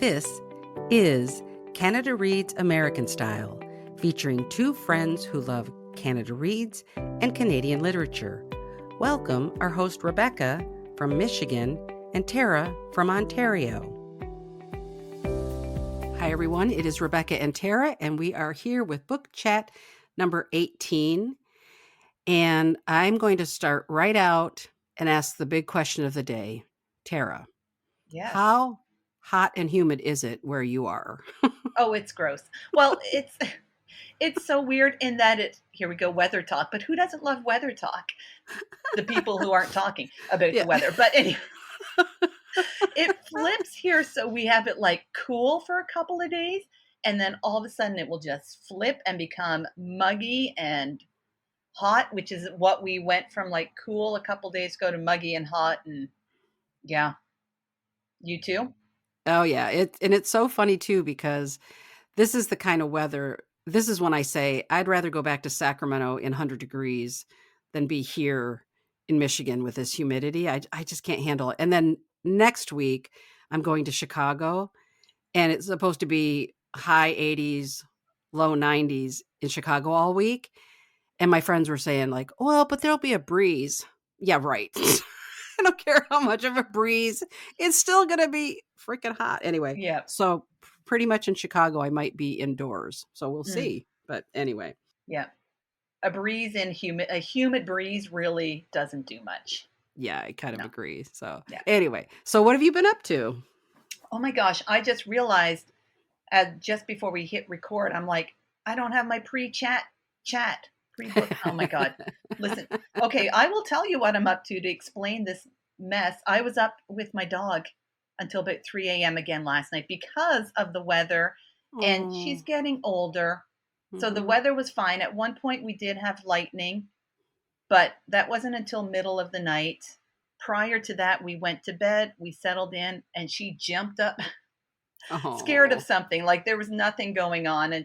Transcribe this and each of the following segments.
This is Canada Reads American Style, featuring two friends who love Canada Reads and Canadian literature. Welcome our host Rebecca from Michigan and Tara from Ontario. Hi everyone, it is Rebecca and Tara, and we are here with book chat number 18. And I'm going to start right out and ask the big question of the day. Tara, Yes. how hot and humid is it where you are? Oh, it's gross. Well, it's so weird in that here we go, weather talk, but who doesn't love weather talk? The people who aren't talking about Yeah. the weather. But anyway, it flips here, so we have it like cool for a couple of days, and then all of a sudden it will just flip and become muggy and hot, which is what we went from like cool a couple days ago to muggy and hot. And yeah, you too? Oh yeah, it's so funny too because this is the kind of weather. This is when I say I'd rather go back to Sacramento in 100 degrees than be here in Michigan with this humidity. I just can't handle it. And then next week I'm going to Chicago, and it's supposed to be high 80s, low 90s in Chicago all week. And my friends were saying like, "Well, but there'll be a breeze." Yeah, right. I don't care how much of a breeze. It's still going to be freaking hot. Anyway, Yeah. so pretty much in Chicago, I might be indoors. So we'll Mm. see. But anyway. Yeah. A breeze and a humid breeze really doesn't do much. Yeah, I kind of No. agree. So Yeah. anyway, so what have you been up to? Oh my gosh, I just realized just before we hit record, I'm like, I don't have my pre-book. Oh my God. Listen, okay, I will tell you what I'm up to explain this mess. I was up with my dog until about 3 a.m. again last night because of the weather, and she's getting older. So the weather was fine. At one point we did have lightning, but that wasn't until middle of the night. Prior to that, we went to bed, we settled in, and she jumped up scared of something, like there was nothing going on, and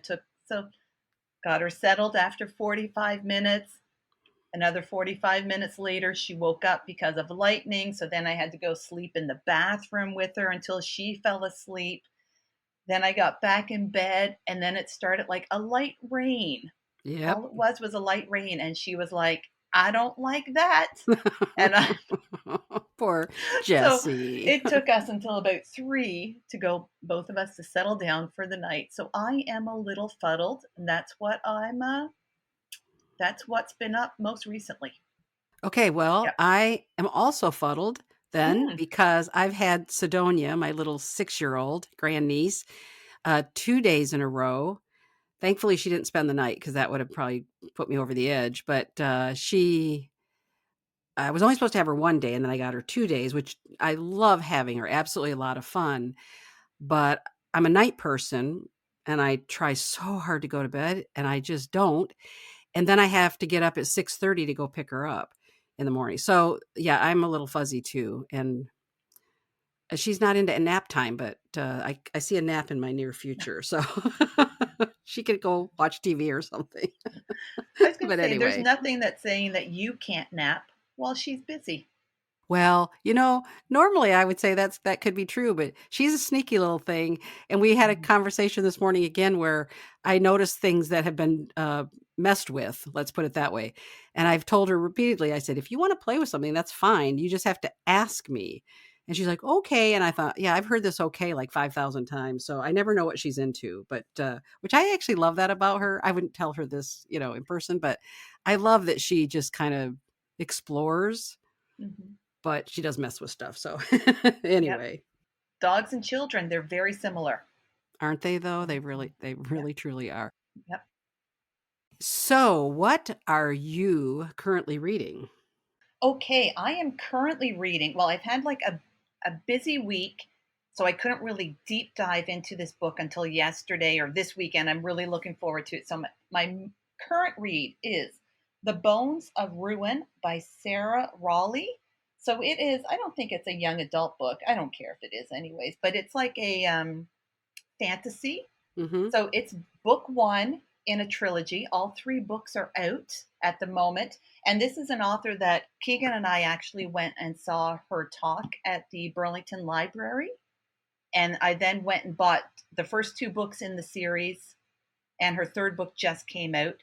got her settled after 45 minutes. Another 45 minutes later, she woke up because of lightning. So then I had to go sleep in the bathroom with her until she fell asleep. Then I got back in bed, and then it started like a light rain. Yep. All it was a light rain, and she was like, I don't like that. And Poor Jessie. So it took us until about 3 to go, both of us, to settle down for the night. So I am a little fuddled, and that's what's been up most recently. Okay, well, Yep. I am also fuddled then because I've had Sidonia, my little 6-year-old grandniece, 2 days in a row. Thankfully, she didn't spend the night because that would have probably put me over the edge. But I was only supposed to have her 1 day, and then I got her 2 days, which I love having her. Absolutely a lot of fun. But I'm a night person, and I try so hard to go to bed, and I just don't. And then I have to get up at 6:30 to go pick her up in the morning. So yeah, I'm a little fuzzy too. And she's not into a nap time, but I see a nap in my near future. So she could go watch TV or something. I was going to But say, there's anyway. nothing that's saying that you can't nap while she's busy. Well, normally I would say that could be true, but she's a sneaky little thing. And we had a conversation this morning again where I noticed things that have been messed with, let's put it that way. And I've told her repeatedly, I said, if you want to play with something, that's fine. You just have to ask me. And she's like, okay. And I thought, yeah, I've heard this okay like 5,000 times. So I never know what she's into, but which I actually love that about her. I wouldn't tell her this, in person, but I love that she just kind of explores. Mm-hmm. But she does mess with stuff. So anyway. Yep. Dogs and children, they're very similar. Aren't they though? They really truly are. Yep. So what are you currently reading? Okay, I am currently reading. Well, I've had like a busy week, so I couldn't really deep dive into this book until yesterday or this weekend. I'm really looking forward to it. So my current read is The Bones of Ruin by Sarah Raughley. So it is, I don't think it's a young adult book. I don't care if it is anyways, but it's like a fantasy. Mm-hmm. So it's book 1 in a trilogy. All 3 books are out at the moment. And this is an author that Keegan and I actually went and saw her talk at the Burlington Library. And I then went and bought the first 2 books in the series, and her 3rd book just came out.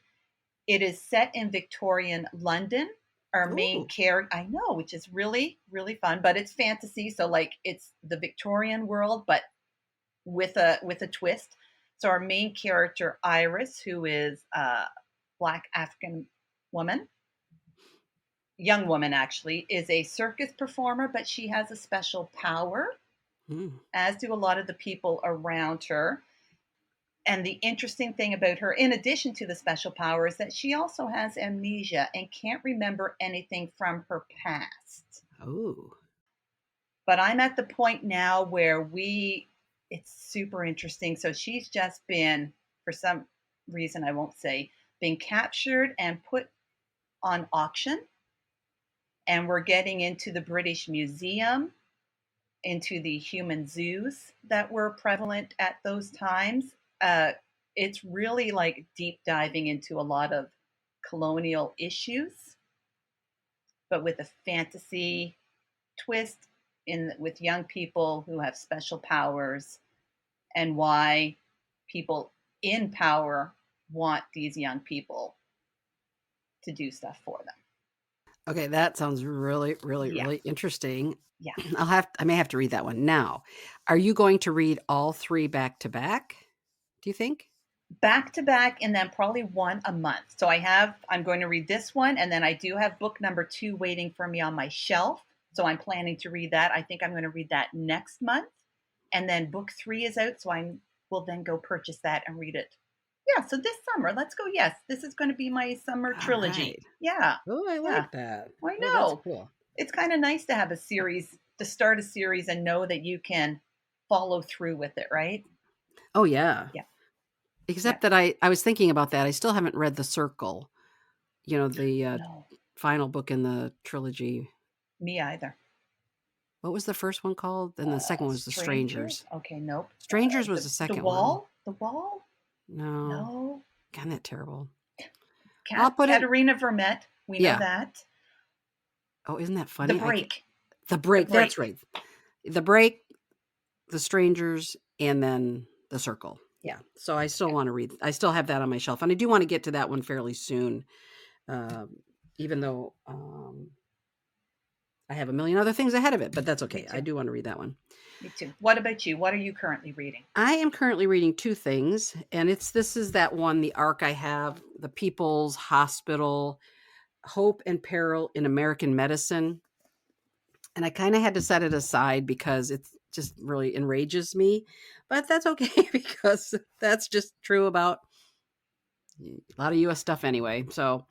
It is set in Victorian London. Our main Ooh. character, I know, which is really, really fun, but it's fantasy. So like it's the Victorian world, but with a twist. So our main character, Iris, who is a Black African woman, young woman actually, is a circus performer, but she has a special power, as do a lot of the people around her. And the interesting thing about her, in addition to the special power, is that she also has amnesia and can't remember anything from her past. Oh. But I'm at the point now where it's super interesting. So she's just been, for some reason I won't say, been captured and put on auction. And we're getting into the British Museum, into the human zoos that were prevalent at those times. It's really like deep diving into a lot of colonial issues, but with a fantasy twist with young people who have special powers, and why people in power want these young people to do stuff for them. Okay, that sounds really, really, Yeah. really interesting. Yeah. I may have to read that one. Now, are you going to read all 3 back to back? Do you think? Back to back, and then probably one a month. So I'm going to read this one, and then I do have book number 2 waiting for me on my shelf. So I'm planning to read that. I think I'm going to read that next month. And then book 3 is out, so I will then go purchase that and read it. Yeah, so this summer, let's go. Yes, this is going to be my summer trilogy. Right. Yeah. Oh, I like that. I Oh, know. that's cool. It's kind of nice to have a series, to start a series and know that you can follow through with it, right? Oh, yeah. Yeah. Except that I was thinking about that. I still haven't read The Circle, the No, final book in the trilogy. me either. What was the first one called? And the second one was The Strangers. Okay, nope. Strangers was the second one. The Wall? No. No. God, that terrible. I'll put Katerina Vermette. We know that. Oh, isn't that funny? The Break. The Break. That's right. The Break, The Strangers, and then The Circle. Yeah. So I still want to read. I still have that on my shelf, and I do want to get to that one fairly soon, even though I have a million other things ahead of it. But that's okay. I do want to read that one. Me too. What about you? What are you currently reading? I am currently reading 2 things, and this is that one, the arc I have, The People's Hospital, Hope and Peril in American Medicine. And I kind of had to set it aside because it just really enrages me. But that's okay because that's just true about a lot of U.S. stuff anyway. So,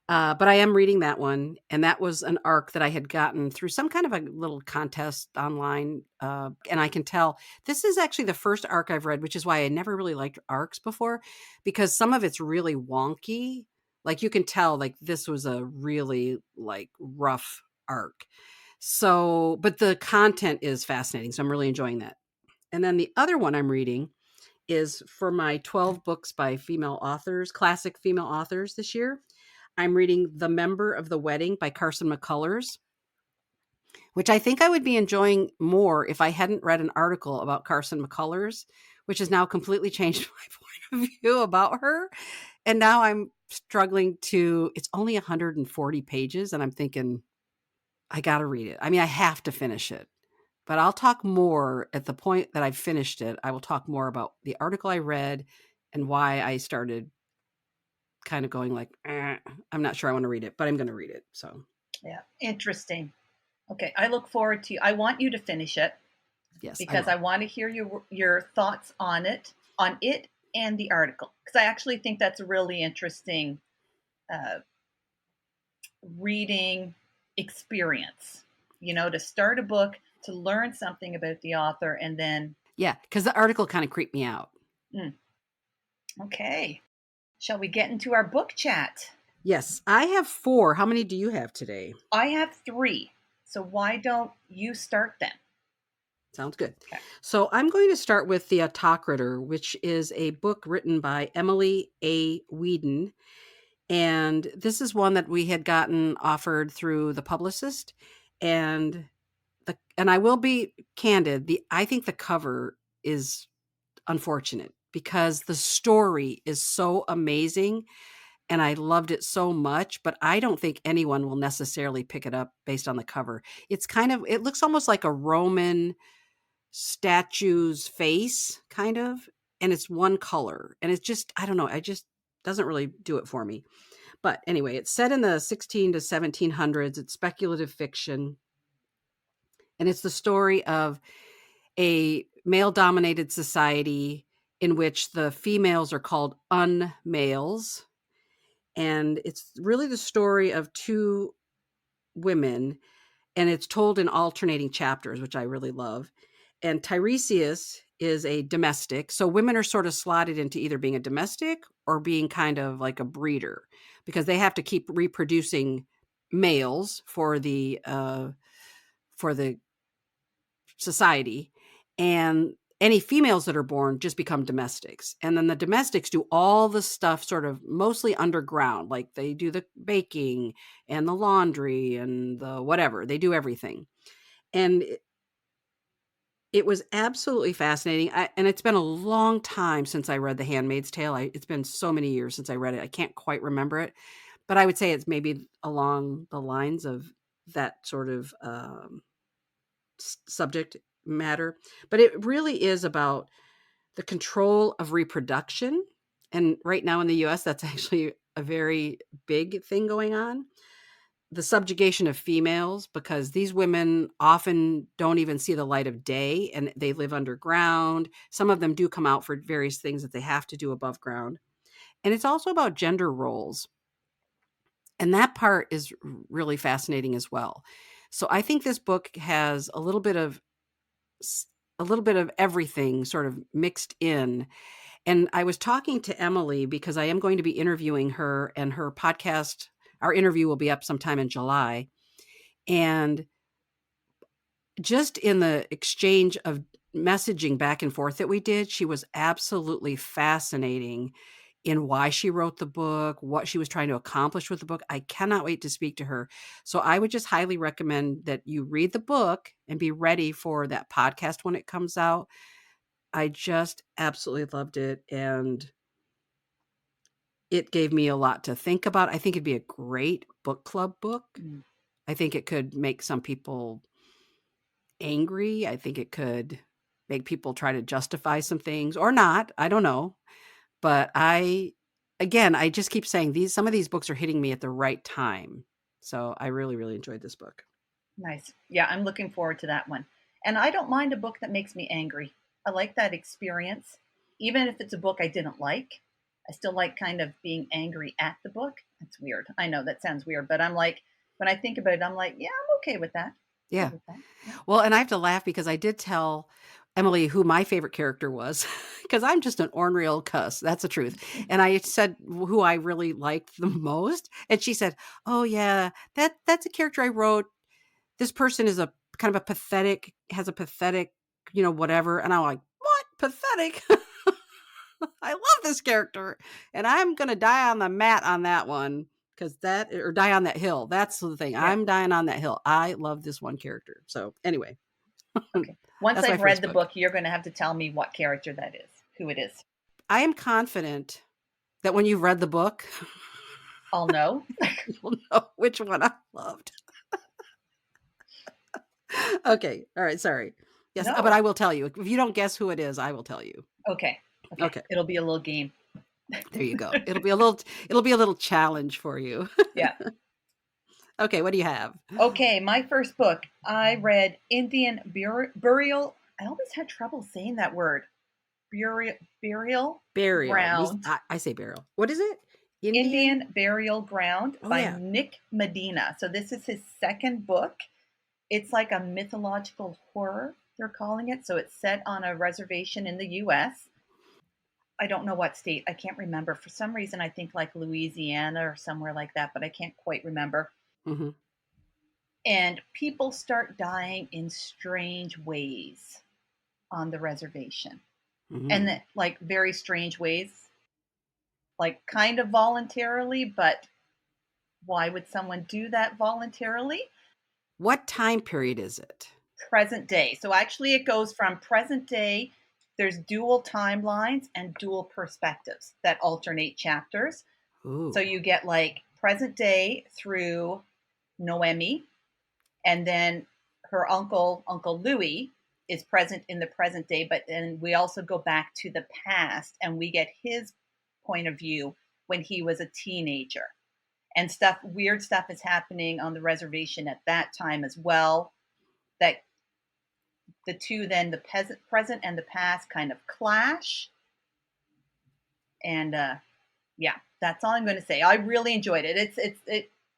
but I am reading that one. And that was an arc that I had gotten through some kind of a little contest online. And I can tell this is actually the first arc I've read, which is why I never really liked arcs before, because some of it's really wonky. Like you can tell, like this was a really like rough arc. So, but the content is fascinating. So I'm really enjoying that. And then the other one I'm reading is for my 12 books by female authors, classic female authors this year. I'm reading The Member of the Wedding by Carson McCullers, which I think I would be enjoying more if I hadn't read an article about Carson McCullers, which has now completely changed my point of view about her. And now I'm struggling it's only 140 pages. And I'm thinking, I got to read it. I mean, I have to finish it, but I'll talk more at the point that I've finished it. I will talk more about the article I read and why I started kind of going like, I'm not sure I want to read it, but I'm going to read it. So yeah, interesting. Okay, I look forward to. I want you to finish it. Yes, because I want to hear your thoughts on it and the article, because I actually think that's a really interesting reading experience. To start a book, to learn something about the author, and then because the article kind of creeped me out. Okay, shall we get into our book chat? Yes, I have 4. How many do you have today? I have 3. So why don't you start then? Sounds good. Okay. So I'm going to start with The Autokrator, which is a book written by Emily A. Weedon. And this is one that we had gotten offered through the publicist. And and I will be candid, I think the cover is unfortunate because the story is so amazing and I loved it so much, but I don't think anyone will necessarily pick it up based on the cover. It looks almost like a Roman statue's face, kind of, and it's one color. And it's just, I don't know, it just doesn't really do it for me. But anyway, it's set in the 16 to 1700s. It's speculative fiction. And it's the story of a male dominated society in which the females are called unmales. And it's really the story of two women, and it's told in alternating chapters, which I really love. And Tiresias is a domestic. So women are sort of slotted into either being a domestic or being kind of like a breeder because they have to keep reproducing males for the society, and any females that are born just become domestics. And then the domestics do all the stuff sort of mostly underground, like they do the baking and the laundry and the whatever. They do everything. And it was absolutely fascinating. And it's been a long time since I read The Handmaid's Tale. It's been so many years since I read it. I can't quite remember it, but I would say it's maybe along the lines of that sort of subject matter. But it really is about the control of reproduction. And right now in the US, that's actually a very big thing going on. The subjugation of females, because these women often don't even see the light of day and they live underground. Some of them do come out for various things that they have to do above ground. And it's also about gender roles. And that part is really fascinating as well. So I think this book has a little bit of everything sort of mixed in. And I was talking to Emily because I am going to be interviewing her, and her podcast, our interview will be up sometime in July. And just in the exchange of messaging back and forth that we did, she was absolutely fascinating in why she wrote the book, what she was trying to accomplish with the book. I cannot wait to speak to her. So I would just highly recommend that you read the book and be ready for that podcast when it comes out. I just absolutely loved it, and it gave me a lot to think about. I think it'd be a great book club book. I think it could make some people angry. I think it could make people try to justify some things or not. I don't know. But I just keep saying some of these books are hitting me at the right time. So I really, really enjoyed this book. Nice. Yeah, I'm looking forward to that one. And I don't mind a book that makes me angry. I like that experience. Even if it's a book I didn't like, I still like kind of being angry at the book. That's weird. I know that sounds weird, but I'm like, when I think about it, I'm like, yeah, I'm okay with that. Yeah. Okay with that. Yeah. Well, and I have to laugh because I did tell Emily who my favorite character was, because I'm just an ornery old cuss. That's the truth. And I said who I really liked the most. And she said, oh yeah, that's a character I wrote. This person is a kind of a pathetic, has a pathetic, whatever. And I'm like, what? Pathetic? I love this character. And I'm going to die on the mat on that one. Or die on that hill. That's the thing. Yeah. I'm dying on that hill. I love this one character. So anyway. Okay. Once That's my I've read first the book. book, you're going to have to tell me what character that is, who it is. I am confident that when you've read the book, I'll know. you'll know which one I loved. Okay. All right. Sorry. Yes, No. but I will tell you. If you don't guess who it is, I will tell you. Okay. Okay. It'll be a little game. There you go. It'll be a little challenge for you. Yeah. Okay, what do you have? Okay, my first book, I read Indian Burial. I always had trouble saying that word. Burial Ground. I say burial. What is it? Indian Burial Ground by yeah. Nick Medina. So this is his second book. It's like a mythological horror, they're calling it. So it's set on a reservation in the U.S. I don't know what state. I can't remember. For some reason, I think like Louisiana or somewhere like that, but I can't quite remember. Mm-hmm. And people start dying in strange ways on the reservation. Mm-hmm. And like very strange ways, like kind of voluntarily, but why would someone do that voluntarily? What time period is it? present day. So actually it goes from present day. There's dual timelines and dual perspectives that alternate chapters. So Ooh. you get like present day through Noemi, and then her Uncle Louis is present in the present day, but then we also go back to the past and we get his point of view when he was a teenager. And weird stuff is happening on the reservation at that time as well. That the two, then the present and the past, kind of clash. And yeah, that's all I'm going to say. I really enjoyed it.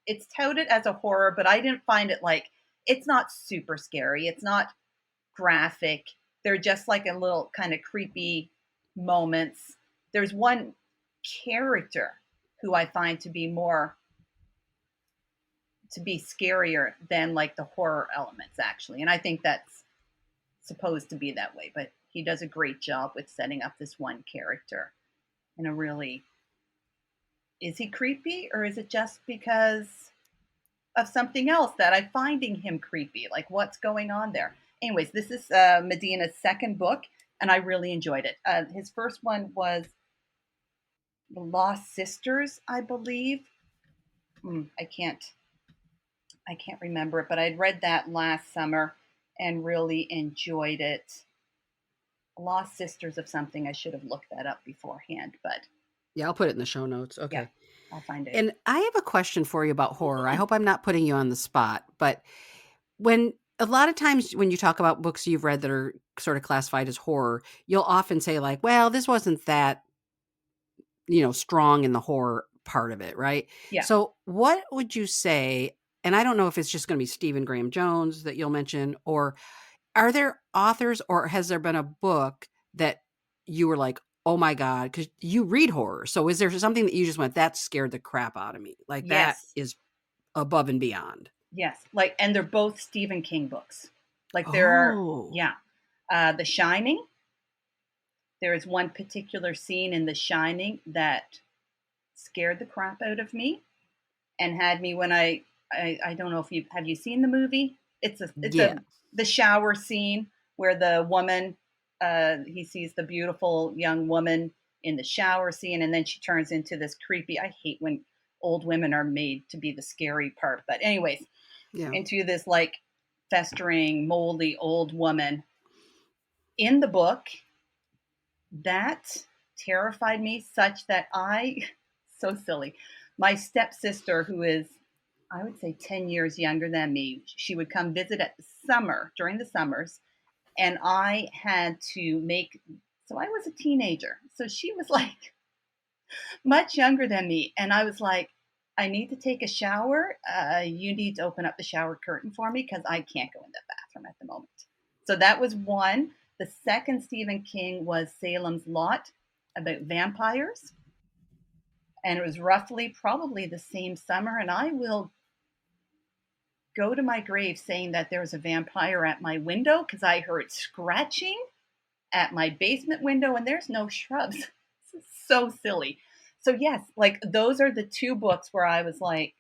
It's touted as a horror, but I didn't find it like, it's not super scary. It's not graphic. They're just like a little kind of creepy moments. There's one character who I find to be scarier than like the horror elements, actually. And I think that's supposed to be that way, but he does a great job with setting up this one character in a really, is he creepy, or is it just because of something else that I'm finding him creepy? Like, what's going on there? Anyways, this is Medina's second book, and I really enjoyed it. His first one was The Lost Sisters, I believe. I can't remember it, but I'd read that last summer and really enjoyed it. Lost Sisters of something. I should have looked that up beforehand, but Yeah, I'll put it in the show notes. yeah, Okay. I'll find it. And I have a question for you about horror. I hope I'm not putting you on the spot, but when a lot of times when you talk about books you've read that are sort of classified as horror, you'll often say like, well, this wasn't that, strong in the horror part of it, right? Yeah. So what would you say, and I don't know if it's just going to be Stephen Graham Jones that you'll mention, or are there authors or has there been a book that you were like, oh my God, because you read horror. So is there something that you just went, that scared the crap out of me? Like that Yes. is above and beyond. Yes. Like, and they're both Stephen King books. Like there are, Oh, yeah. The Shining. There is one particular scene in The Shining that scared the crap out of me and had me when I don't know if you seen the movie? It's yeah. the shower scene where the woman, he sees the beautiful young woman in the shower scene, and then she turns into this creepy. I hate when old women are made to be the scary part, but anyways, Yeah. into this like festering, moldy old woman. In the book, that terrified me such that so silly. My stepsister, who is, I would say, 10 years younger than me, she would come visit during the summers, and I had to so I was a teenager. So she was like much younger than me. And I was like, I need to take a shower. You need to open up the shower curtain for me because I can't go in the bathroom at the moment. So that was one. The second Stephen King was Salem's Lot, about vampires. And it was roughly probably the same summer. And I will go to my grave saying that there was a vampire at my window because I heard scratching at my basement window and there's no shrubs. This is so silly. So yes, like those are the two books where I was like,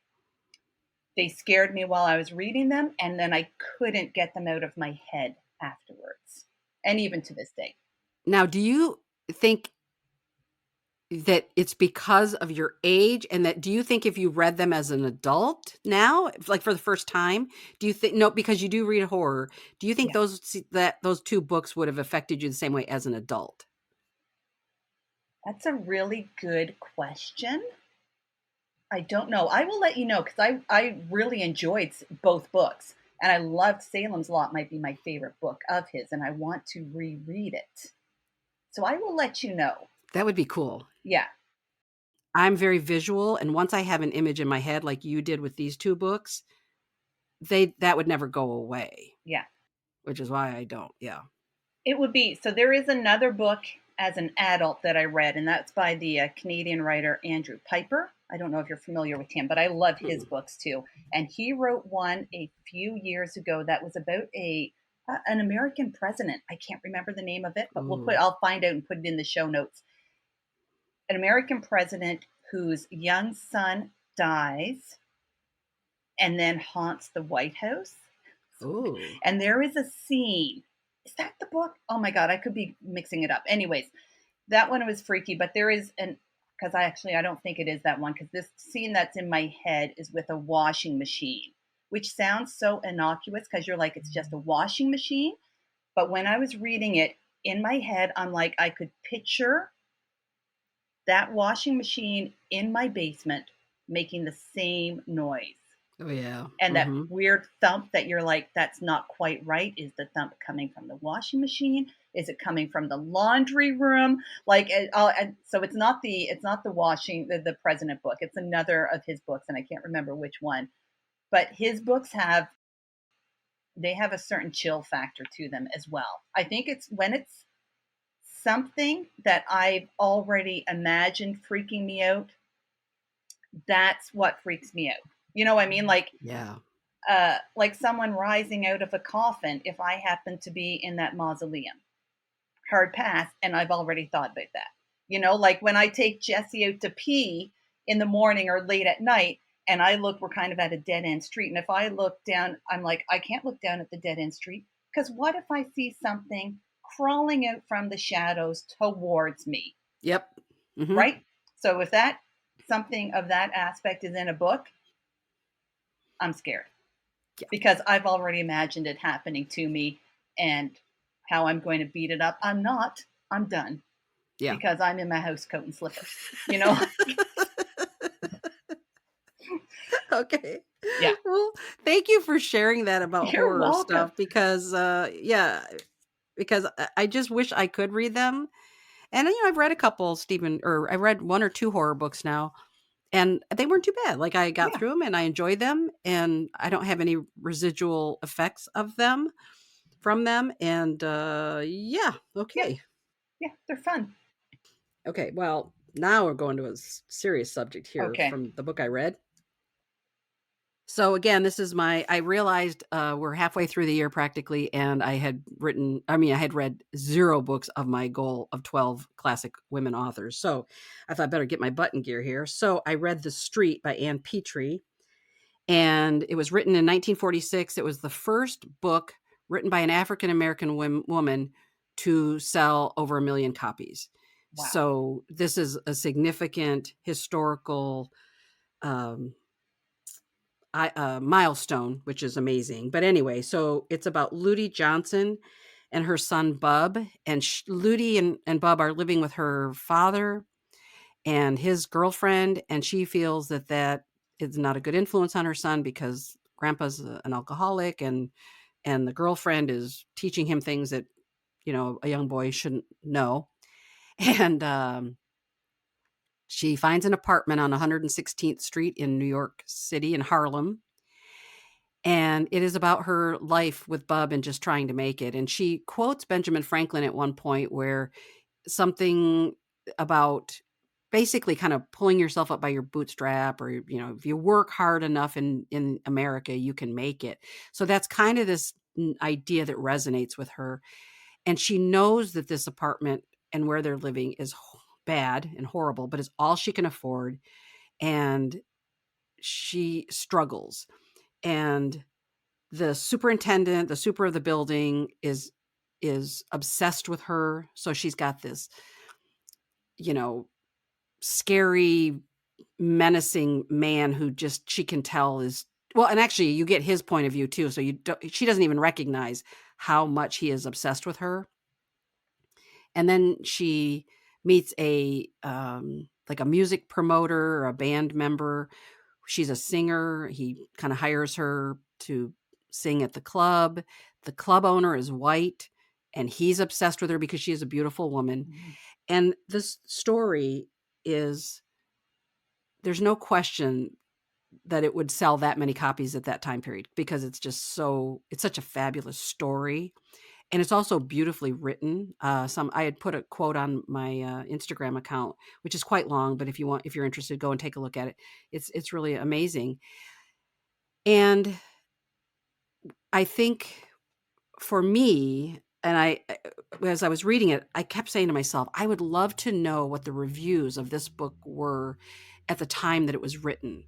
they scared me while I was reading them, and then I couldn't get them out of my head afterwards. And even to this day. Now, do you think that it's because of your age, and that do you think if you read them as an adult now, like for the first time, do you think, no, because you do read horror, do you think Yeah. those two books would have affected you the same way as an adult? That's a really good question. I don't know. I will let you know because I really enjoyed both books. And I loved Salem's Lot, might be my favorite book of his, and I want to reread it. So I will let you know. That would be cool. Yeah. I'm very visual, and once I have an image in my head like you did with these two books, that would never go away, Yeah. which is why I don't. Yeah. It would be. So there is another book as an adult that I read, and that's by the Canadian writer Andrew Pyper. I don't know if you're familiar with him, but I love his Mm. books too. And he wrote one a few years ago that was about an American president. I can't remember the name of it, but Ooh. I'll find out and put it in the show notes. An American president whose young son dies and then haunts the White House. Oh. And there is a scene. Is that the book? Oh my God, I could be mixing it up. Anyways, that one was freaky, but there is because I don't think it is that one, because this scene that's in my head is with a washing machine, which sounds so innocuous because you're like, it's just a washing machine. But when I was reading it in my head, I'm like, I could picture that washing machine in my basement making the same noise. Oh, yeah. And that Mm-hmm. weird thump that you're like, that's not quite right. Is the thump coming from the washing machine? Is it coming from the laundry room? Like, so it's not the washing, the president book. It's another of his books, and I can't remember which one. But his books have a certain chill factor to them as well. I think it's when it's something that I've already imagined freaking me out. That's what freaks me out. You know what I mean? Yeah. Like someone rising out of a coffin if I happen to be in that mausoleum. Hard pass, and I've already thought about that. You know, like when I take Jesse out to pee in the morning or late at night, and we're kind of at a dead end street. And if I look down, I'm like, I can't look down at the dead end street, because what if I see something crawling out from the shadows towards me? Yep. Mm-hmm. Right? So if that something of that aspect is in a book, I'm scared. Yeah. Because I've already imagined it happening to me and how I'm going to beat it up. I'm not. I'm done. Yeah. Because I'm in my house coat and slippers. You know? Okay. Yeah. Well, thank you for sharing that about You're horror welcome. stuff, because because I just wish I could read them. And I've read a couple I read one or two horror books now, and they weren't too bad. Like, I got through them and I enjoyed them, and I don't have any residual effects of them from them. And okay. Yeah, they're fun. Okay, well, now we're going to a serious subject here from the book I read. So again, this is I realized we're halfway through the year practically, and I had read 0 books of my goal of 12 classic women authors. So I thought I'd better get my butt in gear here. So I read The Street by Ann Petry, and it was written in 1946. It was the first book written by an African-American woman to sell over 1 million copies. Wow. So this is a significant historical milestone, which is amazing. But anyway, so it's about Ludi Johnson and her son Bub, and Ludi and Bub are living with her father and his girlfriend, and she feels that is not a good influence on her son because grandpa's an alcoholic, and the girlfriend is teaching him things that a young boy shouldn't know. And she finds an apartment on 116th Street in New York City, in Harlem. And it is about her life with Bub and just trying to make it. And she quotes Benjamin Franklin at one point, where something about basically kind of pulling yourself up by your bootstrap, or, if you work hard enough in America, you can make it. So that's kind of this idea that resonates with her. And she knows that this apartment and where they're living is bad and horrible, but it's all she can afford. And she struggles. And the superintendent, the super of the building, is obsessed with her. So she's got this, scary, menacing man who just, she can tell is, well, and actually you get his point of view too. So she doesn't even recognize how much he is obsessed with her. And then she meets like a music promoter or a band member. She's a singer. He kind of hires her to sing at the club. The club owner is white, and he's obsessed with her because she is a beautiful woman. Mm-hmm. And this story is, there's no question that it would sell that many copies at that time period, because it's such a fabulous story. And it's also beautifully written. I had put a quote on my Instagram account, which is quite long, but if you're interested, go and take a look at it. It's really amazing. And I think for me, and as I was reading it, I kept saying to myself, I would love to know what the reviews of this book were at the time that it was written,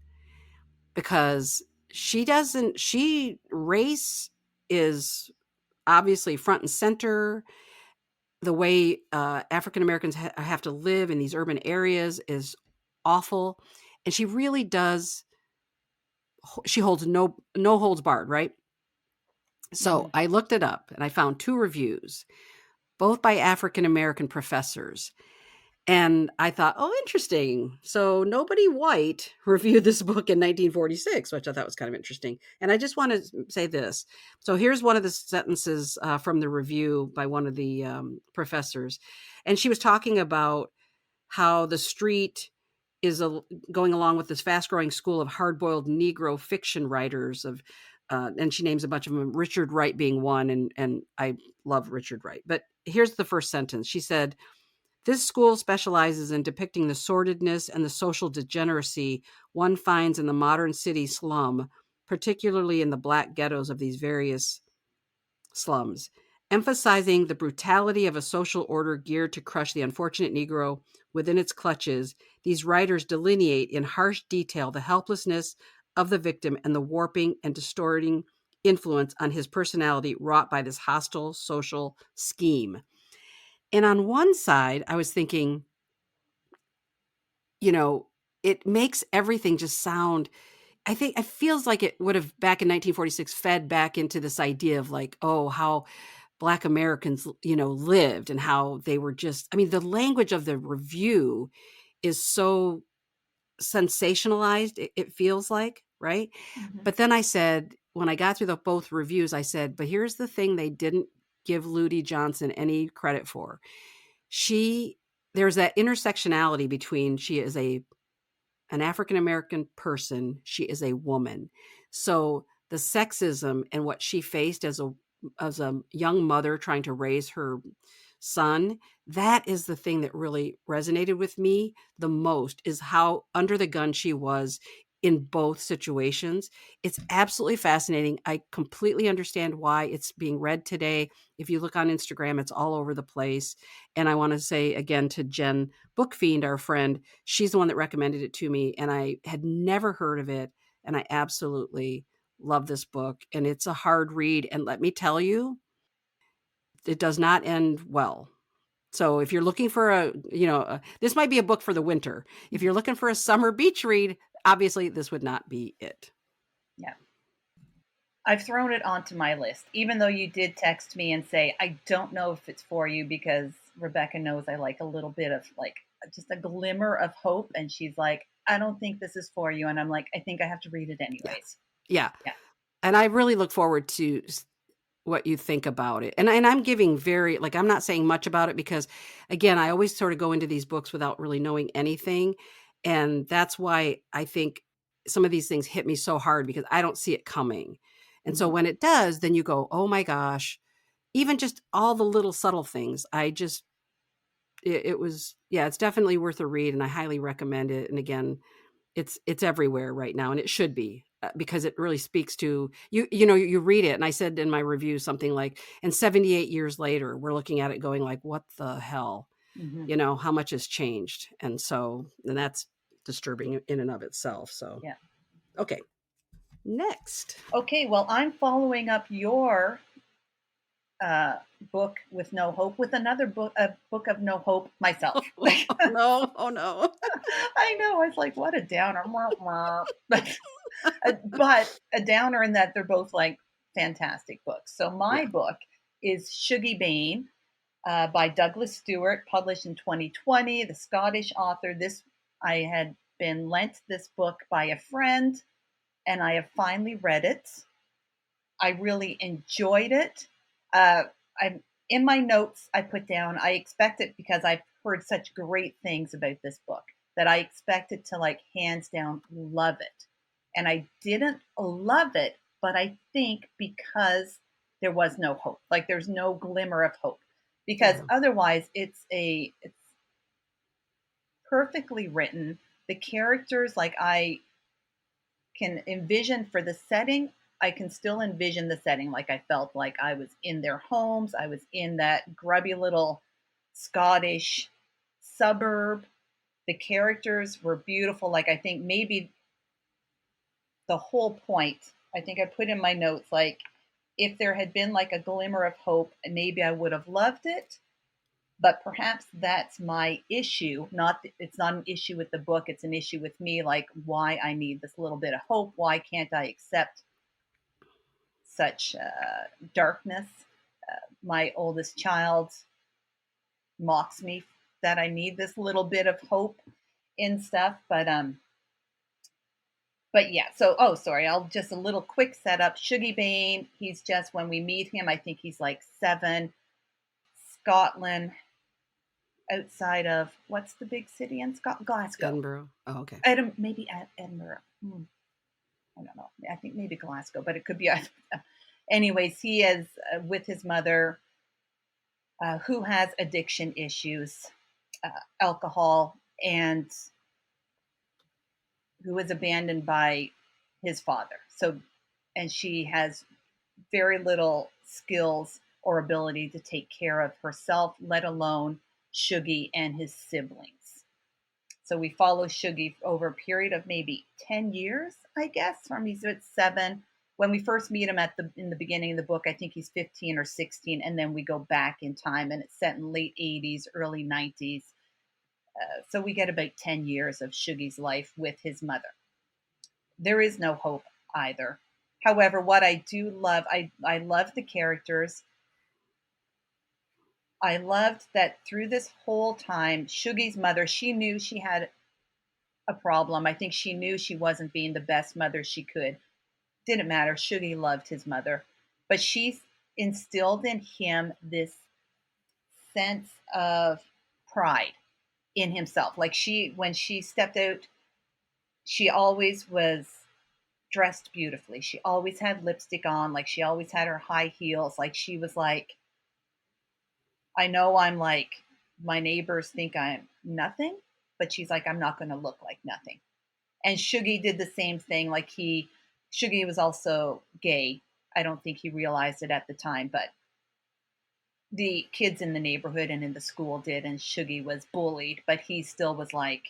because she race is obviously front and center. The way African Americans have to live in these urban areas is awful. And she really does, she holds no holds barred, right? So I looked it up and I found 2 reviews, both by African American professors. And I thought, oh, interesting. So nobody white reviewed this book in 1946, which I thought was kind of interesting. And I just want to say this. So here's one of the sentences from the review by one of the professors. And she was talking about how the street is going along with this fast growing school of hard boiled Negro fiction writers and she names a bunch of them, Richard Wright being one. And I love Richard Wright. But here's the first sentence. She said, "This school specializes in depicting the sordidness and the social degeneracy one finds in the modern city slum, particularly in the black ghettos of these various slums, emphasizing the brutality of a social order geared to crush the unfortunate Negro within its clutches. These writers delineate in harsh detail the helplessness of the victim and the warping and distorting influence on his personality wrought by this hostile social scheme." And on one side, I was thinking, it makes everything just sound, I think it feels like it would have back in 1946 fed back into this idea of like, oh, how Black Americans, lived and how they were just, I mean, the language of the review is so sensationalized, it feels like, right? But then I said, when I got through both reviews, I said, but here's the thing they didn't give Ludi Johnson any credit for. There's that intersectionality between she is an African-American person, she is a woman. So the sexism and what she faced as a young mother trying to raise her son, that is the thing that really resonated with me the most, is how under the gun she was in both situations. It's absolutely fascinating. I completely understand why it's being read today. If you look on Instagram, it's all over the place. And I want to say again to Jen Bookfiend, our friend, she's the one that recommended it to me, and I had never heard of it. And I absolutely love this book. And it's a hard read. And let me tell you, it does not end well. So if you're looking for this might be a book for the winter. If you're looking for a summer beach read, obviously this would not be it. Yeah. I've thrown it onto my list, even though you did text me and say, I don't know if it's for you, because Rebecca knows I like a little bit of like just a glimmer of hope. And she's like, I don't think this is for you. And I'm like, I think I have to read it anyways. Yeah. And I really look forward to what you think about it. And I'm giving I'm not saying much about it because, again, I always sort of go into these books without really knowing anything. And that's why I think some of these things hit me so hard, because I don't see it coming. And so when it does, then you go, oh my gosh, even just all the little subtle things. It's definitely worth a read, and I highly recommend it. And again, it's everywhere right now, and it should be, because it really speaks to you. You read it, and I said in my review something like, and 78 years later, we're looking at it going like, what the hell? How much has changed? And that's disturbing in and of itself. So, yeah. Okay. Next. Okay. Well, I'm following up your book with no hope with another book, a book of no hope myself. No. Oh no. I know. I was like, what a downer. But a downer in that they're both like fantastic books. So my book is Shuggie, Bain by Douglas Stuart, published in 2020, the Scottish author. I had been lent this book by a friend, and I have finally read it. I really enjoyed it. I'm in my notes, I put down, I expect it, because I've heard such great things about this book, that I expected to like hands down love it. And I didn't love it, but I think because there was no hope, like there's no glimmer of hope, because otherwise it's perfectly written. The characters, like I can envision for the setting, I can still envision the setting. Like I felt like I was in their homes. I was in that grubby little Scottish suburb. The characters were beautiful. Like I think maybe the whole point, I think I put in my notes, like if there had been like a glimmer of hope, maybe I would have loved it. But perhaps that's my issue. It's not an issue with the book, it's an issue with me, like why I need this little bit of hope. Why can't I accept such darkness? My oldest child mocks me that I need this little bit of hope in stuff, but yeah. So, oh, sorry, I'll just a little quick setup. Shuggie Bain, he's just, when we meet him, I think he's like 7. Scotland, outside of, what's the big city in Scotland? Glasgow. Edinburgh. Oh, okay. Maybe at Edinburgh. I don't know. I think maybe Glasgow, but it could be. Anyways, he is with his mother, who has addiction issues, alcohol, and who was abandoned by his father. So, and she has very little skills or ability to take care of herself, let alone Shuggie and his siblings. So we follow Shuggie over a period of maybe 10 years, I guess, from he's at 7. When we first meet him in the beginning of the book, I think he's 15 or 16, and then we go back in time, and it's set in late 80s, early 90s. So we get about 10 years of Shuggie's life with his mother. There is no hope either. However, what I do love, I love the characters. I loved that through this whole time, Shuggie's mother, she knew she had a problem. I think she knew she wasn't being the best mother she could. Didn't matter. Shuggie loved his mother. But she instilled in him this sense of pride in himself. Like when she stepped out, she always was dressed beautifully. She always had lipstick on. Like she always had her high heels. Like she was like, I know I'm like, my neighbors think I'm nothing, but she's like, I'm not going to look like nothing. And Shuggie did the same thing. Like Shuggie was also gay. I don't think he realized it at the time, but the kids in the neighborhood and in the school did, and Shuggie was bullied, but he still was like,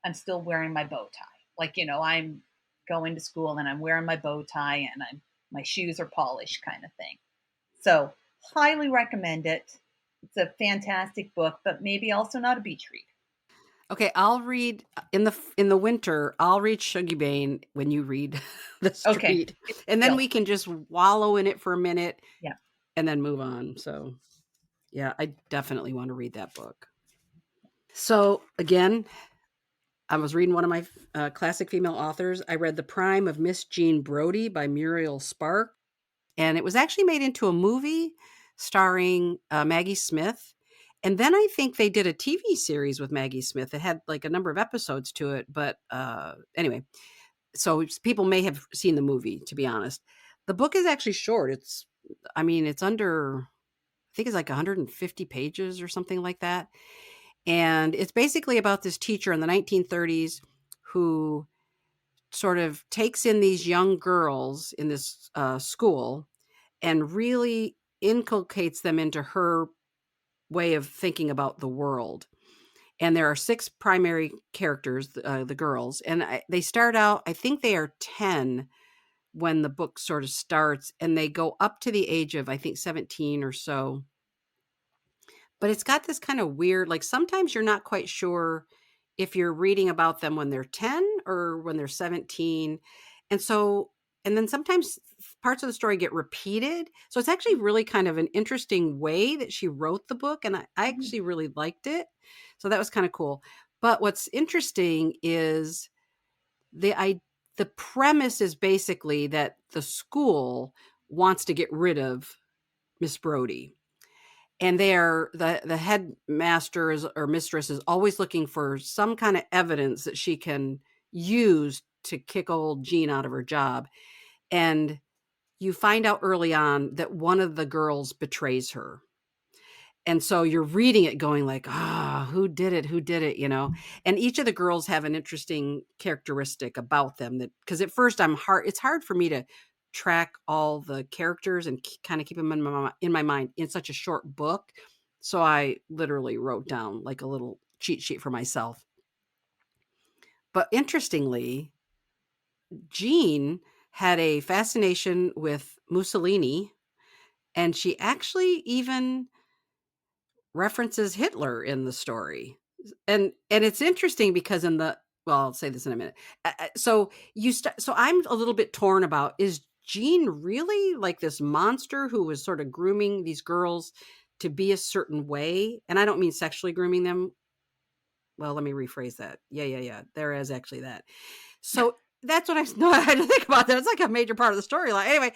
I'm still wearing my bow tie. Like, I'm going to school and I'm wearing my bow tie and my shoes are polished, kind of thing. So highly recommend it. It's a fantastic book, but maybe also not a beach read. Okay, I'll read in the winter. I'll read Shuggie Bain when you read The Street, Okay. and then we can just wallow in it for a minute, Yeah, and then move on. So, yeah, I definitely want to read that book. So again, I was reading one of my classic female authors. I read The Prime of Miss Jean Brodie by Muriel Spark, and it was actually made into a movie starring Maggie Smith. And then I think they did a TV series with Maggie Smith. It had like a number of episodes to it. But anyway, so people may have seen the movie, to be honest. The book is actually short. It's under, I think it's like 150 pages or something like that. And it's basically about this teacher in the 1930s who sort of takes in these young girls in this school and really inculcates them into her way of thinking about the world. And there are 6 primary characters, the girls, and they start out, I think they are 10 when the book sort of starts, and they go up to the age of, I think, 17 or so. But it's got this kind of weird, like sometimes you're not quite sure if you're reading about them when they're 10 or when they're 17. And then sometimes parts of the story get repeated. So it's actually really kind of an interesting way that she wrote the book. And I actually really liked it. So that was kind of cool. But what's interesting is the premise is basically that the school wants to get rid of Miss Brodie. And the headmaster or mistress is always looking for some kind of evidence that she can use to kick old Jean out of her job. And you find out early on that one of the girls betrays her. And so you're reading it going like, who did it? And each of the girls have an interesting characteristic about them because at first it's hard for me to track all the characters and kind of keep them in my mind in such a short book. So I literally wrote down like a little cheat sheet for myself. But interestingly, Jean had a fascination with Mussolini And she actually even references Hitler in the story. And it's interesting because I'll say this in a minute. So I'm a little bit torn about, is Jean really like this monster who was sort of grooming these girls to be a certain way? And I don't mean sexually grooming them. Well, let me rephrase that. Yeah. There is actually that. So that's what I had to think about that. It's like a major part of the storyline. Anyway,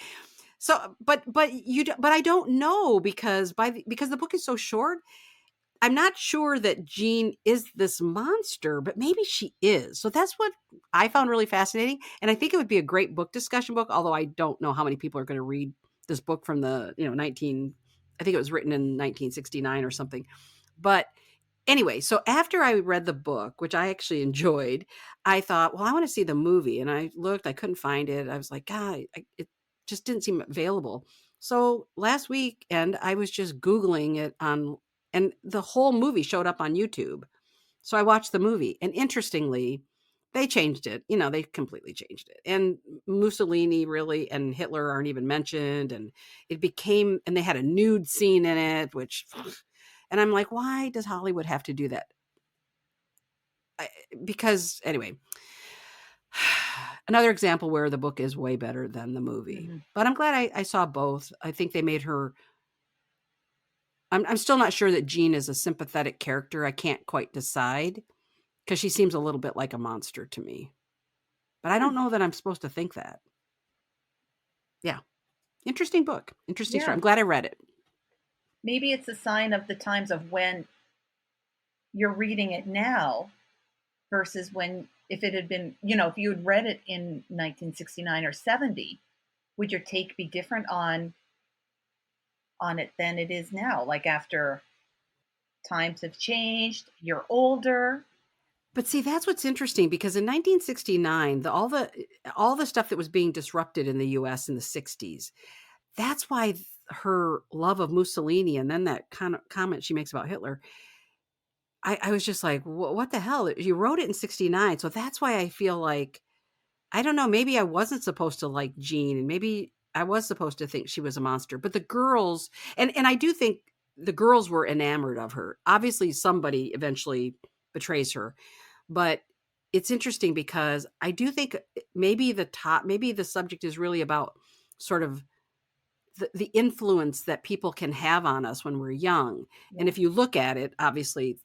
so but I don't know, because because the book is so short, I'm not sure that Jean is this monster, but maybe she is. So that's what I found really fascinating. And I think it would be a great book discussion book, although I don't know how many people are going to read this book from the, I think it was written in 1969 or something. But anyway, so after I read the book, which I actually enjoyed, I thought, well, I want to see the movie. And I looked, I couldn't find it. I was like, God, it just didn't seem available. So last weekend, I was just Googling it and the whole movie showed up on YouTube. So I watched the movie. And interestingly, they changed it. They completely changed it. And Mussolini really and Hitler aren't even mentioned. And and they had a nude scene in it, which, and I'm like, why does Hollywood have to do that? Because anyway, another example where the book is way better than the movie. Mm-hmm. But I'm glad I saw both. I think they made her. I'm still not sure that Jean is a sympathetic character. I can't quite decide, because she seems a little bit like a monster to me. But I don't know that I'm supposed to think that. Yeah. Interesting book. Interesting story. Yeah. I'm glad I read it. Maybe it's a sign of the times of when you're reading it now versus if it had been, if you had read it in 1969 or 70, would your take be different on it than it is now? Like, after times have changed, you're older. But see, that's what's interesting, because in 1969, all the stuff that was being disrupted in the US in the 60s, that's why her love of Mussolini, and then that kind of comment she makes about Hitler, I was just like, what the hell? You wrote it in 69. So that's why I feel like, I don't know, maybe I wasn't supposed to like Jean, and maybe I was supposed to think she was a monster. But the girls, and I do think the girls were enamored of her. Obviously, somebody eventually betrays her. But it's interesting because I do think maybe the subject is really about sort of the influence that people can have on us when we're young. Yeah. And if you look at it, obviously,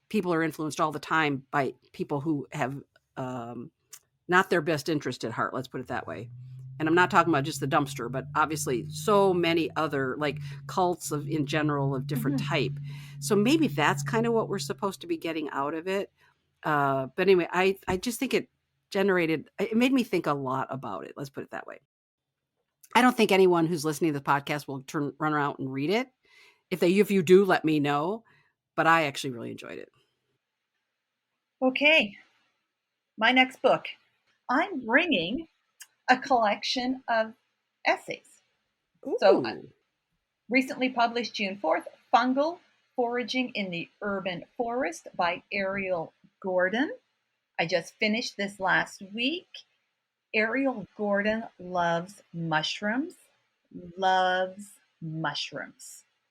people are influenced all the time by people who have not their best interest at heart. Let's put it that way. And I'm not talking about just the dumpster, but obviously so many other, like, cults in general of different type. So maybe that's kind of what we're supposed to be getting out of it. But anyway, I just think it made me think a lot about it. Let's put it that way. I don't think anyone who's listening to the podcast will run around and read it. If you do, let me know. But I actually really enjoyed it. Okay. My next book. I'm bringing a collection of essays. Ooh. So, recently published June 4th, Fungal, Foraging in the Urban Forest by Ariel Gordon. I just finished this last week. Ariel Gordon loves mushrooms.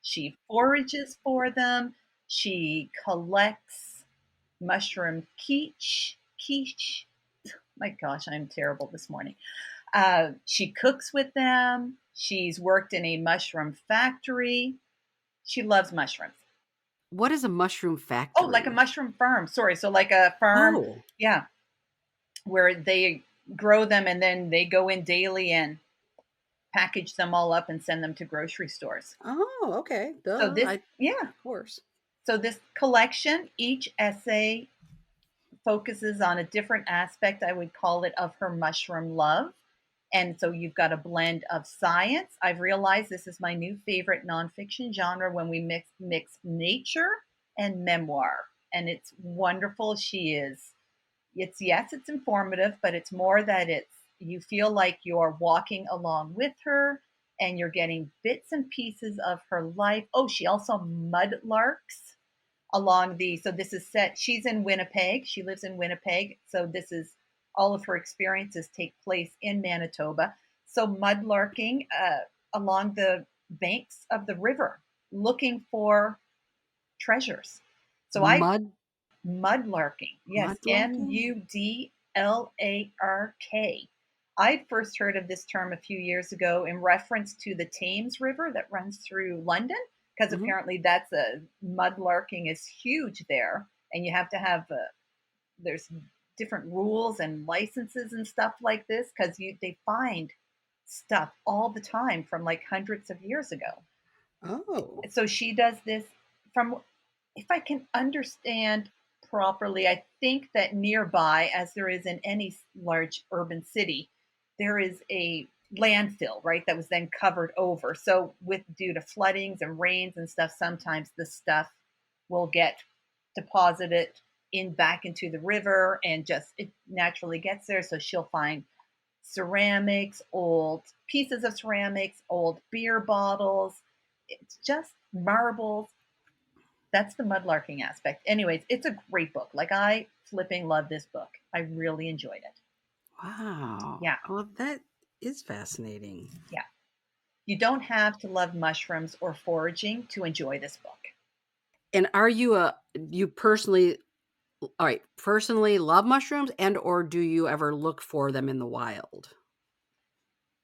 She forages for them. She collects mushroom quiche. My gosh, I'm terrible this morning. She cooks with them. She's worked in a mushroom factory. She loves mushrooms. What is a mushroom factory? Oh, like a mushroom farm. Sorry. So like a farm. Oh. Yeah. Where they grow them and then they go in daily and package them all up and send them to grocery stores. Oh, okay. Duh. So this, of course. So this collection, each essay focuses on a different aspect, I would call it, of her mushroom love. And so you've got a blend of science. I've realized this is my new favorite nonfiction genre, when we mix nature and memoir. And it's wonderful. It's informative, but it's more that you feel like you're walking along with her and you're getting bits and pieces of her life. Oh, she also mudlarks so this is set, she's in Winnipeg. She lives in Winnipeg. So this is, all of her experiences take place in Manitoba. So mudlarking along the banks of the river looking for treasures. So I Mud mudlarking. Yes, mudlarking? Mudlark. I'd first heard of this term a few years ago in reference to the Thames River that runs through London, because Mhm. apparently that's a mudlarking is huge there, and you have to have there's different rules and licenses and stuff like this because they find stuff all the time from like hundreds of years ago. Oh. So she does this from, if I can understand properly, I think that nearby, as there is in any large urban city, there is a landfill, right, that was then covered over. So with due to floodings and rains and stuff, sometimes the stuff will get deposited in back into the river and just it naturally gets there. So she'll find ceramics, old pieces of ceramics, old beer bottles. It's just marbles. That's the mudlarking aspect. Anyways, it's a great book. Like I flipping love this book. I really enjoyed it. Wow. Yeah, Well, that is fascinating. yeah. You don't have to love mushrooms or foraging to enjoy this book. And are you personally all right, personally love mushrooms and or do you ever look for them in the wild?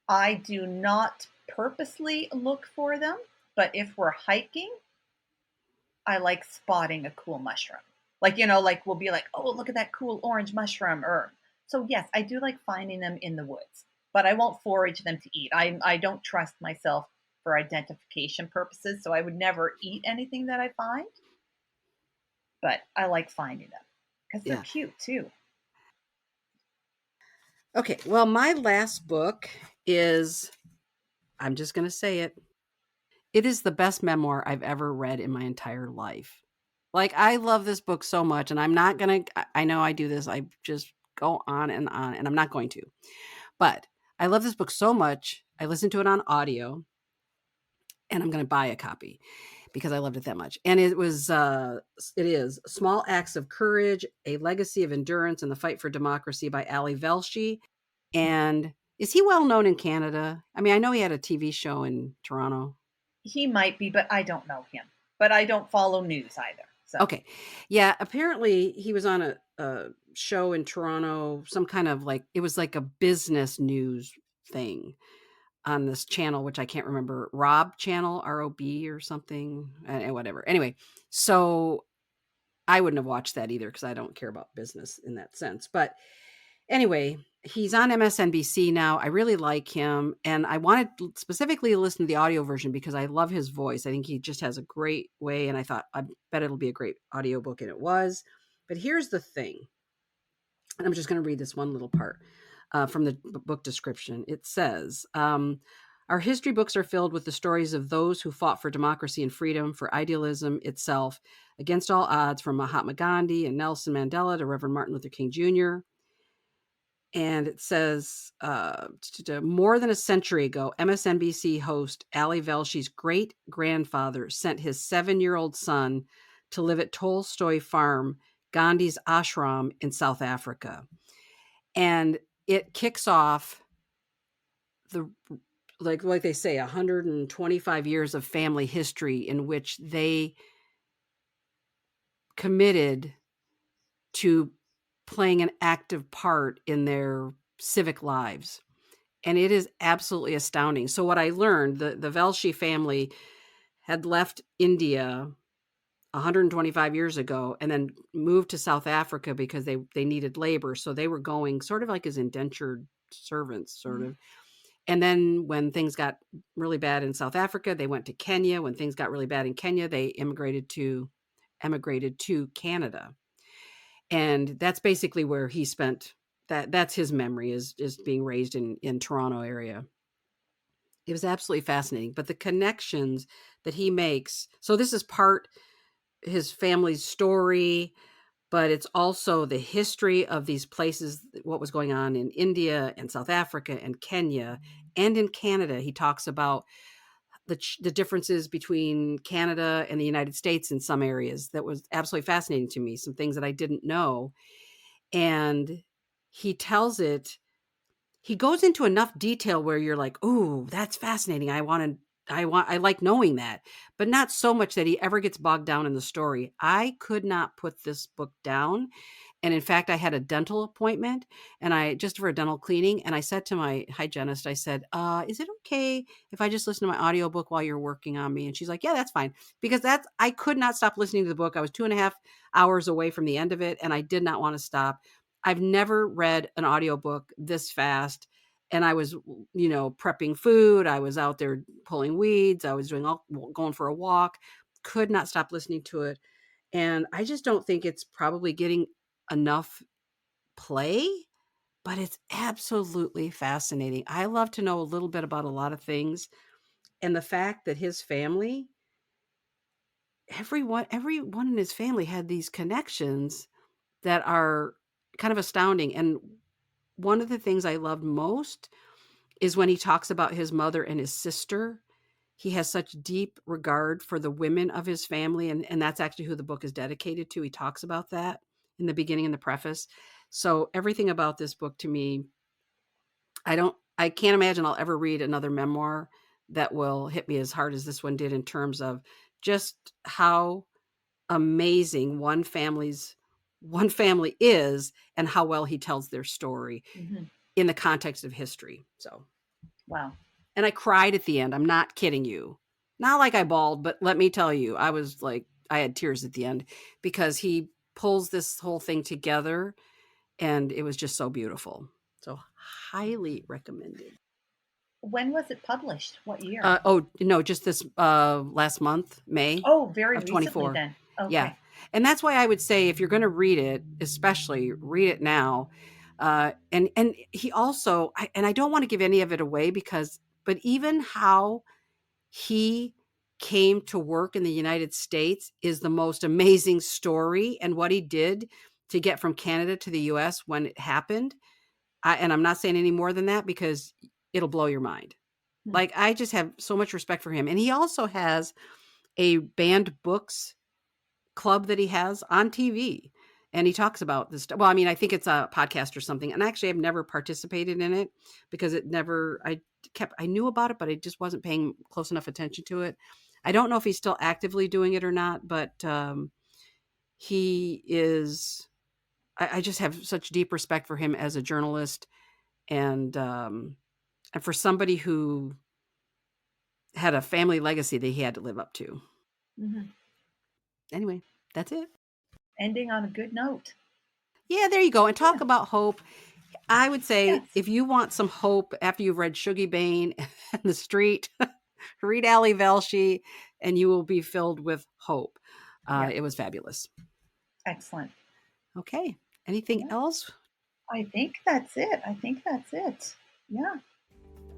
I do not purposely look for them, but if we're hiking, I like spotting a cool mushroom. Like, like we'll be like, oh, look at that cool orange mushroom. Or so yes, I do like finding them in the woods, but I won't forage them to eat. I don't trust myself for identification purposes, so I would never eat anything that I find, but I like finding them because they're Yeah. cute too. Okay. Well, my last book is, I'm just going to say it. It is the best memoir I've ever read in my entire life. Like, I love this book so much, and I'm not going to, I know I do this. I just go on, and I'm not going to. But I love this book so much. I listened to it on audio, and I'm going to buy a copy because I loved it that much. And it is Small Acts of Courage, A Legacy of Endurance and the Fight for Democracy by Ali Velshi. And is he well known in Canada? I mean, I know he had a TV show in Toronto. He might be, but I don't know him. But I don't follow news either. So Okay. Yeah, apparently he was on a show in Toronto, some kind of like, it was like a business news thing on this channel, which I can't remember, Rob channel, ROB or something, whatever. Anyway, so I wouldn't have watched that either because I don't care about business in that sense. But anyway, he's on MSNBC now. I really like him. And I wanted specifically to listen to the audio version because I love his voice. I think he just has a great way. And I thought, I bet it'll be a great audiobook. And it was. But here's the thing. And I'm just going to read this one little part from the book description. It says, our history books are filled with the stories of those who fought for democracy and freedom, for idealism itself, against all odds, from Mahatma Gandhi and Nelson Mandela to Reverend Martin Luther King Jr. And it says, more than a century ago, MSNBC host Ali Velshi's great grandfather sent his 7-year-old son to live at Tolstoy Farm, Gandhi's ashram in South Africa. And it kicks off the like they say 125 years of family history in which they committed to playing an active part in their civic lives. And it is absolutely astounding. So what I learned, the Velshi family had left India 125 years ago and then moved to South Africa because they needed labor. So they were going sort of like as indentured servants, sort mhm. of. And then when things got really bad in South Africa, they went to Kenya. When things got really bad in Kenya, they emigrated to Canada. And that's basically where he spent that's his memory is being raised in Toronto area. It was absolutely fascinating, but the connections that he makes. So this is part his family's story, but it's also the history of these places, what was going on in India and South Africa and Kenya and in Canada. He talks about the differences between Canada and the United States in some areas. That was absolutely fascinating to me, some things that I didn't know. And he tells it, he goes into enough detail where you're like, "Ooh, that's fascinating. I want to I like knowing that, but not so much that he ever gets bogged down in the story. I could not put this book down. And in fact, I had a dental appointment and just for a dental cleaning. And I said to my hygienist, I said, is it okay if I just listen to my audiobook while you're working on me? And she's like, yeah, that's fine. Because I could not stop listening to the book. I was 2.5 hours away from the end of it. And I did not want to stop. I've never read an audiobook this fast. And I was, prepping food. I was out there pulling weeds. I was going for a walk, could not stop listening to it. And I just don't think it's probably getting enough play, but it's absolutely fascinating. I love to know a little bit about a lot of things. And the fact that his family, everyone in his family had these connections that are kind of astounding. And one of the things I loved most is when he talks about his mother and his sister. He has such deep regard for the women of his family. And that's actually who the book is dedicated to. He talks about that in the beginning, in the preface. So everything about this book to me, I can't imagine I'll ever read another memoir that will hit me as hard as this one did in terms of just how amazing one family is and how well he tells their story in the context of history. So, wow. And I cried at the end. I'm not kidding you. Not like I bawled, but let me tell you, I was like, I had tears at the end because he pulls this whole thing together and it was just so beautiful. So highly recommended. When was it published? What year? Just this last month, May. Oh, very of recently 24. then. Okay. Yeah. And that's why I would say if you're going to read it, especially read it now. And he also, I don't want to give any of it away but even how he came to work in the United States is the most amazing story, and what he did to get from Canada to the US when it happened. And I'm not saying any more than that because it'll blow your mind. Like, I just have so much respect for him. And he also has a banned books club that he has on TV. And he talks about this. Well, I mean, I think it's a podcast or something. And actually, I've never participated in it because I knew about it, but I just wasn't paying close enough attention to it. I don't know if he's still actively doing it or not, but he is, I just have such deep respect for him as a journalist and for somebody who had a family legacy that he had to live up to. Anyway, that's it. Ending on a good note. Yeah, there you go. And talk about hope. I would say if you want some hope after you've read Shuggie, Bain and The Street, read Ali Velshi, and you will be filled with hope. It was fabulous. Excellent. Okay. Anything else? I think that's it. Yeah.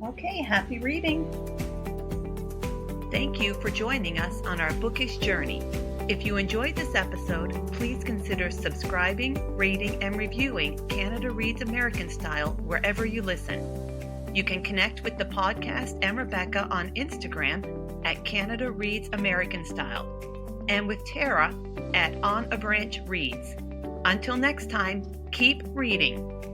Okay. Happy reading. Thank you for joining us on our bookish journey. If you enjoyed this episode, please consider subscribing, rating, and reviewing Canada Reads American Style wherever you listen. You can connect with the podcast and Rebecca on Instagram at Canada Reads American Style and with Tara at On a Branch Reads. Until next time, keep reading.